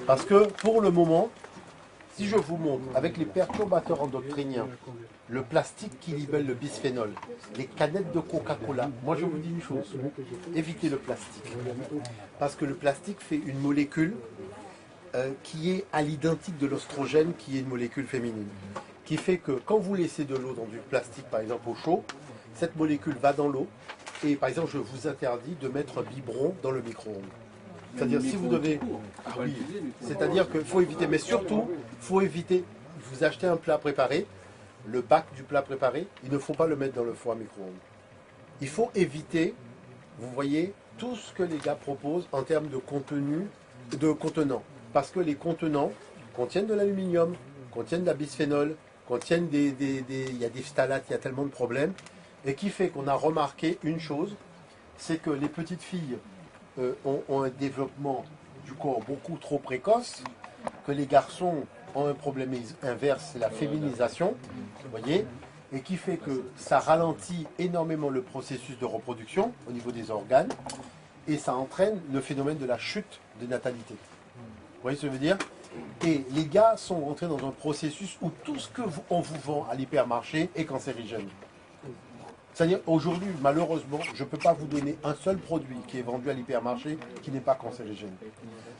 Parce que pour le moment, si je vous montre avec les perturbateurs endocriniens, le plastique qui libelle le bisphénol, les canettes de Coca-Cola, moi je vous dis une chose, évitez le plastique. Parce que le plastique fait une molécule qui est à l'identique de l'oestrogène, qui est une molécule féminine. Qui fait que quand vous laissez de l'eau dans du plastique, par exemple au chaud, cette molécule va dans l'eau. Et par exemple, je vous interdis de mettre un biberon dans le micro-ondes. C'est-à-dire si vous devez... Ah oui, c'est-à-dire qu'il faut éviter, mais surtout, il faut éviter, vous achetez un plat préparé, le bac du plat préparé, il ne faut pas le mettre dans le four à micro-ondes. Il faut éviter, vous voyez, tout ce que les gars proposent en termes de contenu, de contenants. Parce que les contenants contiennent de l'aluminium, contiennent de la bisphénol, contiennent il y a des phtalates, il y a tellement de problèmes. Et qui fait qu'on a remarqué une chose, c'est que les petites filles ont un développement du corps beaucoup trop précoce, que les garçons ont un problème inverse, c'est la féminisation, vous voyez, et qui fait que ça ralentit énormément le processus de reproduction au niveau des organes, et ça entraîne le phénomène de la chute de natalité. Vous voyez ce que je veux dire? Et les gars sont rentrés dans un processus où tout ce qu'on vous vend à l'hypermarché est cancérigène. C'est-à-dire, aujourd'hui, malheureusement, je ne peux pas vous donner un seul produit qui est vendu à l'hypermarché qui n'est pas cancérigène.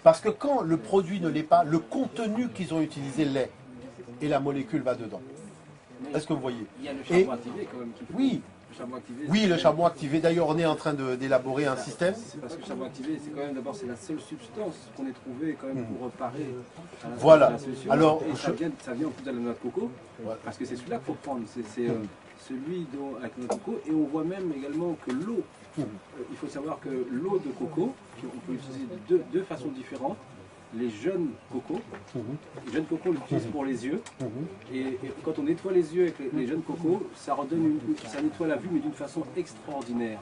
Parce que quand le produit ne l'est pas, le contenu qu'ils ont utilisé l'est. Et la molécule va dedans. Est-ce que vous voyez? Il y a le charbon activé quand même. Oui. Le charbon activé, oui, le charbon activé. D'ailleurs, on est en train d'élaborer un système. Parce que le charbon activé, c'est quand même d'abord c'est la seule substance qu'on ait trouvée quand même pour reparer à la, voilà. À la solution. Alors, et ça vient en plus de la noix de coco. Ouais. Parce que c'est celui-là qu'il faut prendre. C'est celui avec la noix de coco. Et on voit même également que l'eau, il faut savoir que l'eau de coco, on peut l'utiliser de deux façons différentes. Les jeunes cocos, les jeunes cocos l'utilisent pour les yeux, et quand on nettoie les yeux avec les jeunes cocos, ça redonne ça nettoie la vue, mais d'une façon extraordinaire.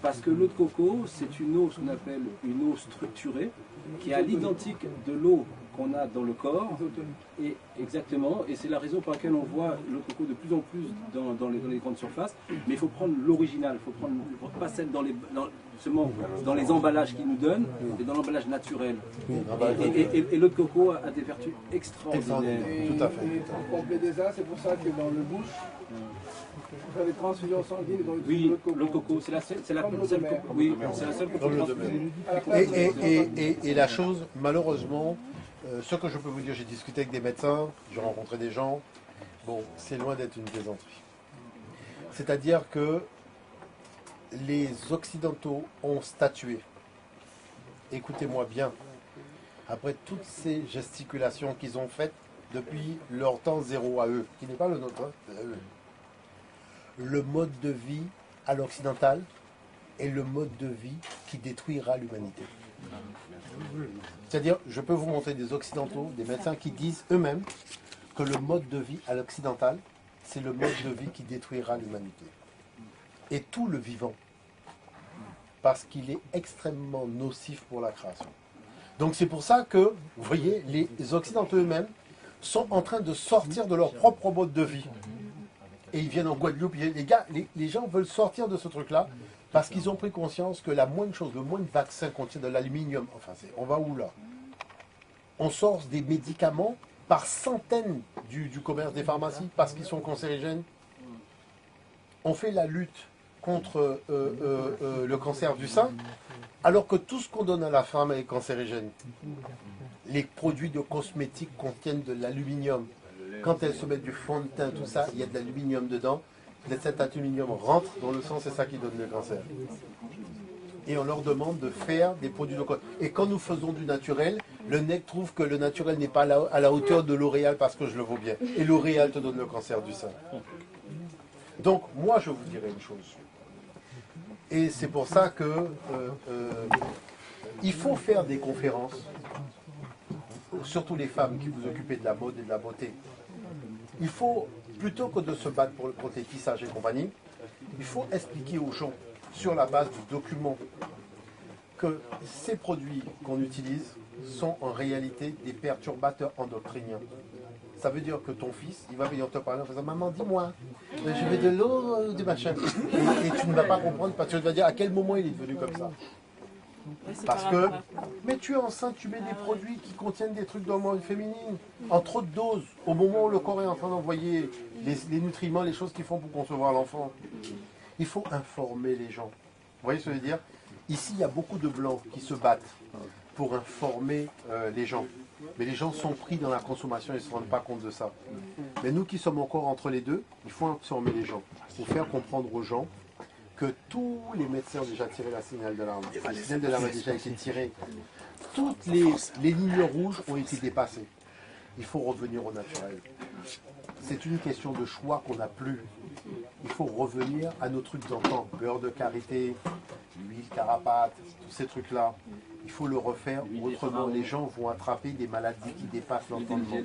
Parce que l'eau de coco, c'est une eau, ce qu'on appelle une eau structurée, qui est à l'identique de l'eau qu'on a dans le corps, et exactement, et c'est la raison pour laquelle on voit l'eau de coco de plus en plus dans les grandes surfaces, mais il faut prendre l'original, il faut prendre pas celle dans les emballages qu'ils nous donnent, et dans l'emballage naturel. Et l'eau de coco a des vertus extraordinaires. Tout à fait. Et pour compléter ça, c'est pour ça que dans le bouche, on fait des transfusions sanguines dans oui, l'eau de coco, c'est la seule coco. Oui, c'est la seule coco. Et la chose, malheureusement, ce que je peux vous dire, j'ai discuté avec des médecins, j'ai rencontré des gens, bon, c'est loin d'être une plaisanterie. C'est-à-dire que les Occidentaux ont statué, écoutez-moi bien, après toutes ces gesticulations qu'ils ont faites depuis leur temps zéro à eux, qui n'est pas le nôtre, hein, le mode de vie à l'occidental est le mode de vie qui détruira l'humanité. C'est-à-dire, je peux vous montrer des occidentaux, des médecins qui disent eux-mêmes que le mode de vie à l'occidental, c'est le mode de vie qui détruira l'humanité. Et tout le vivant. Parce qu'il est extrêmement nocif pour la création. Donc c'est pour ça que, vous voyez, les occidentaux eux-mêmes sont en train de sortir de leur propre mode de vie. Et ils viennent en Guadeloupe, les gens veulent sortir de ce truc-là, parce qu'ils ont pris conscience que la moindre chose, le moindre vaccin contient de l'aluminium. Enfin, on va où là? On sort des médicaments par centaines du commerce des pharmacies parce qu'ils sont cancérigènes. On fait la lutte contre le cancer du sein, alors que tout ce qu'on donne à la femme est cancérigène. Les produits de cosmétiques contiennent de l'aluminium. Quand elles se mettent du fond de teint, tout ça, il y a de l'aluminium dedans. Cet aluminium rentre dans le sang, c'est ça qui donne le cancer. Et on leur demande de faire des produits de cosmétiques. Et quand nous faisons du naturel, le nec trouve que le naturel n'est pas à la hauteur de L'Oréal parce que je le vaux bien. Et L'Oréal te donne le cancer du sein. Donc, moi, je vous dirais une chose. Et c'est pour ça que il faut faire des conférences, surtout les femmes qui vous occupez de la mode et de la beauté. Il faut, plutôt que de se battre pour le prothétissage et compagnie, il faut expliquer aux gens, sur la base du document, que ces produits qu'on utilise sont en réalité des perturbateurs endocriniens. Ça veut dire que ton fils, il va venir te parler en faisant « Maman, dis-moi, je veux de l'eau ou du machin ?» Et tu ne vas pas comprendre parce que tu vas dire à quel moment il est devenu comme ça. Parce que, mais tu es enceinte, tu mets des produits qui contiennent des trucs d'hormones féminines, en trop de doses, au moment où le corps est en train d'envoyer les nutriments, les choses qu'il faut pour concevoir l'enfant. Il faut informer les gens. Vous voyez ce que je veux dire? Ici, il y a beaucoup de blancs qui se battent pour informer les gens. Mais les gens sont pris dans la consommation et ne se rendent pas compte de ça. Mais nous qui sommes encore entre les deux, il faut informer les gens. Il faut faire comprendre aux gens que tous les médecins ont déjà tiré la signal d'alarme. Le signal d'alarme a déjà été tiré. Toutes les lignes rouges ont été dépassées. Il faut revenir au naturel. C'est une question de choix qu'on n'a plus. Il faut revenir à nos trucs d'antan. Beurre de karité, huile carapate, tous ces trucs-là. Il faut le refaire, autrement les gens vont attraper des maladies qui dépassent l'entendement.